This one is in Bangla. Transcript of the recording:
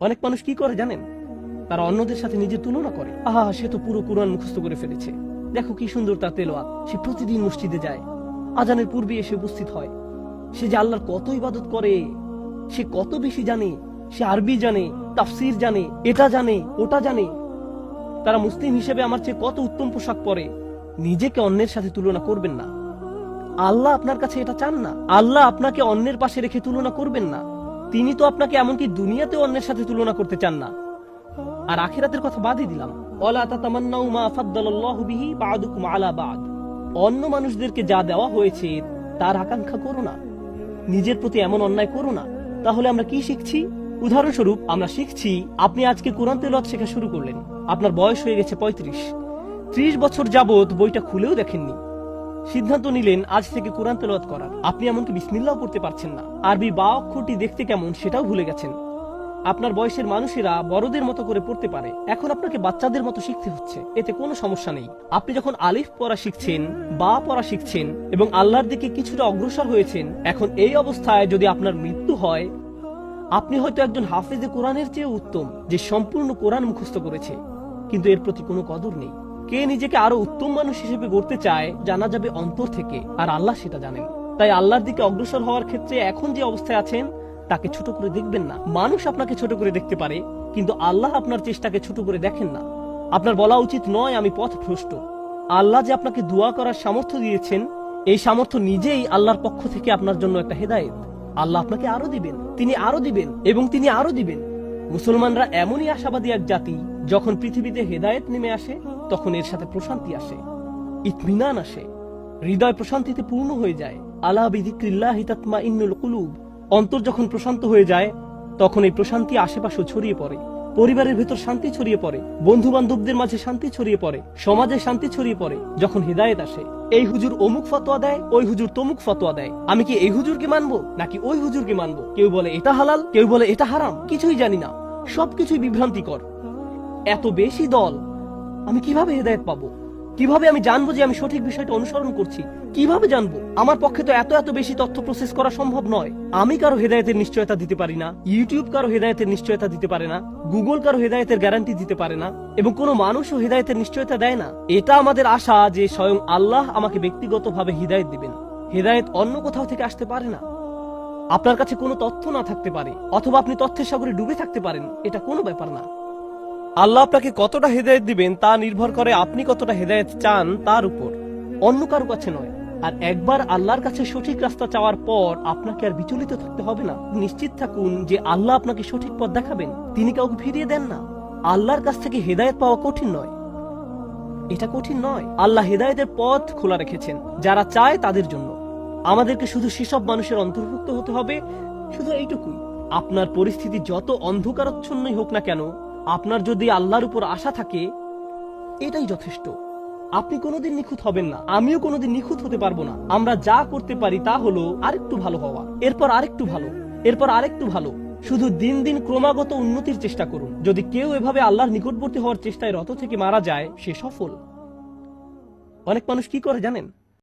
অনেক মানুষ কি করে জানেন? তারা অন্যদের সাথে নিজের তুলনা করে। আহা, সে তো পুরো কোরআন মুখস্থ করে ফেলেছে, দেখো কি সুন্দর তার তেলাওয়াত, সে প্রতিদিন মসজিদে যায়, আজানের পূর্বে এসে উপস্থিত হয়, সে যে আল্লাহর কত ইবাদত করে, সে কত বেশি জানে, সে আরবি জানে, তাফসির জানে, এটা জানে, ওটা জানে। তারা মুসলিম হিসেবে আমার চেয়ে কত উত্তম পোশাক পরে। নিজেকে অন্যের সাথে তুলনা করবেন না। আল্লাহ আপনার কাছে এটা চান না। আল্লাহ আপনাকে অন্যের পাশে রেখে তুলনা করবেন না। তিনি তো আপনাকে এমনকি দুনিয়াতে অন্যের সাথে তুলনা করতে চান না। আর আখিরাতের কথা বাদই দিলাম, ওয়ালা তাতামান্নাউ মা ফাদ্দালাল্লাহু বিহি বা'দুকুম আলা বা'দ। অন্য মানুষদেরকে যা দেওয়া হয়েছে তার আকাঙ্ক্ষা করো না, নিজের প্রতি এমন অন্যায় করো না। তাহলে আমরা কি শিখছি? উদাহরণস্বরূপ আমরা শিখছি, আপনি আজকে কোরআন তেলাওয়াত শেখা শুরু করলেন, আপনার বয়স হয়ে গেছে 35, 30 বছর যাবত বইটা খুলেও দেখেননি, সিদ্ধান্ত নিলেন আজ থেকে কোরআন তেলাওয়াত করার। আপনি এমনকি বিসমিল্লাহ পড়তে পারছেন না, আরবি বা অক্ষরটি দেখতে কেমন সেটাও ভুলে গেছেন। আপনার বয়সের মানুষেরা বড়দের মতো করে পড়তে পারে, এখন আপনাকে বাচ্চাদের মতো শিখতে হচ্ছে। এতে কোনো সমস্যা নেই। আপনি যখন আলিফ পড়া শিখছেন, বা পড়া শিখছেন এবং আল্লাহর দিকে কিছুটা অগ্রসর হয়েছেন, এখন এই অবস্থায় যদি আপনার মৃত্যু হয়, আপনি হয়তো একজন হাফেজে কোরআনের চেয়ে উত্তম, যে সম্পূর্ণ কোরআন মুখস্থ করেছে, কিন্তু এর প্রতি কোনো কদর নেই। কে নিজেকে আরো উত্তম মানুষ হিসেবে গড়তে চায় জানা যাবে অন্তর থেকে, আর আল্লাহ সেটা জানেন। তাই আল্লাহর দিকে অগ্রসর হওয়ার ক্ষেত্রে এখন যে অবস্থায় আছেন তাকে ছোট করে দেখবেন না। মানুষ আপনাকে ছোট করে দেখতে পারে, কিন্তু আল্লাহ আপনার চেষ্টাকে ছোট করে দেখেন না। আপনার বলা উচিত নয় আমি পথভ্রষ্ট। আল্লাহ যে আপনাকে দোয়া করার সামর্থ্য দিয়েছেন, এই সামর্থ্য নিজেই আল্লাহর পক্ষ থেকে আপনার জন্য একটা হেদায়েত। আল্লাহ আপনাকে আরো দিবেন, তিনি আরো দিবেন এবং তিনি আরো দিবেন। মুসলমানরা এমনই আশাবাদী এক জাতি, যখন পৃথিবীতে হেদায়েত নেমে আসে তখন এর সাথে প্রশান্তি আসে, ইতমিনান আসে, হৃদয় প্রশান্তিতে পূর্ণ হয়ে যায়। আলা বিযিকরিল্লাহি তাতমাইন্নুল কুলুব। অন্তর যখন প্রশান্ত হয়ে যায় তখন এই প্রশান্তি আশেপাশে ছড়িয়ে পড়ে, পরিবারের ভেতর শান্তি ছড়িয়ে পড়ে, বন্ধু বান্ধবদের মাঝে শান্তি ছড়িয়ে পড়ে, সমাজে শান্তি ছড়িয়ে পড়ে। যখন হিদায়েত আসে, এই হুজুর অমুক ফতোয়া দেয়, ওই হুজুর তমুক ফতোয়া দেয়, আমি কি এই হুজুরকে মানবো নাকি ওই হুজুরকে মানবো? কেউ বলে এটা হালাল, কেউ বলে এটা হারাম, কিছুই জানি না, সবকিছুই বিভ্রান্তিকর। এত বেশি দল, আমি কিভাবে হেদায়েত পাবো? কিভাবে আমি জানবো যে আমি সঠিক বিষয়টা অনুসরণ করছি? কিভাবে জানবো? আমার পক্ষে তো এত বেশি তথ্য প্রসেস করা সম্ভব নয়। আমি কারো হেদায়েতের নিশ্চয়তা দিতে পারি না, ইউটিউব কারো হেদায়েতের নিশ্চয়তা দিতে পারে না, গুগল কারো হেদায়েতের গ্যারান্টি দিতে পারে না, এবং কোনো মানুষও হেদায়েতের নিশ্চয়তা দেয় না। এটা আমাদের আশা যে স্বয়ং আল্লাহ আমাকে ব্যক্তিগতভাবে হিদায়েত দিবেন। হেদায়েত অন্য কোথাও থেকে আসতে পারে না। আপনার কাছে কোনো তথ্য না থাকতে পারে, অথবা আপনি তথ্যের সাগরে ডুবে থাকতে পারেন, এটা কোনো ব্যাপার না। আল্লাহ আপনাকে কতটা হেদায়েত দিবেন তা নির্ভর করে আপনি কতটা হেদায়েত চান তার উপর, অন্য কারো কাছে নয়। আর একবার আল্লাহর কাছে সঠিক রাস্তা চাওয়ার পর আপনাকে আর বিচলিত থাকতে হবে না। নিশ্চিত থাকুন যে আল্লাহ আপনাকে সঠিক পথ দেখাবেন, তিনি কাউকে ফিরিয়ে দেন না। আল্লাহর কাছ থেকে হেদায়েত পাওয়া কঠিন নয়, এটা কঠিন নয়। আল্লাহ হেদায়েতের পথ খোলা রেখেছেন যারা চায় তাদের জন্য। আমাদেরকে শুধু সেসব মানুষের অন্তর্ভুক্ত হতে হবে, শুধু এইটুকুই। আপনার পরিস্থিতি যত অন্ধকারচ্ছন্নই হোক না কেন, আপনার যদি আল্লাহর উপর আশা থাকে, এটাই যথেষ্ট। আপনি কোনোদিন নিখুঁত হবেন না, আমিও কোনোদিন নিখুঁত হতে পারবো না। আমরা যা করতে পারি তা হলো আরেকটু ভালো হওয়া, এরপর আরেকটু ভালো, এরপর আরেকটু ভালো। শুধু দিন দিন ক্রমাগত উন্নতির চেষ্টা করুন। যদি কেউ এভাবে আল্লাহর নিকটবর্তী হওয়ার চেষ্টায় রত থেকে মারা যায়, সে সফল। অনেক মানুষ কি করে জানেন?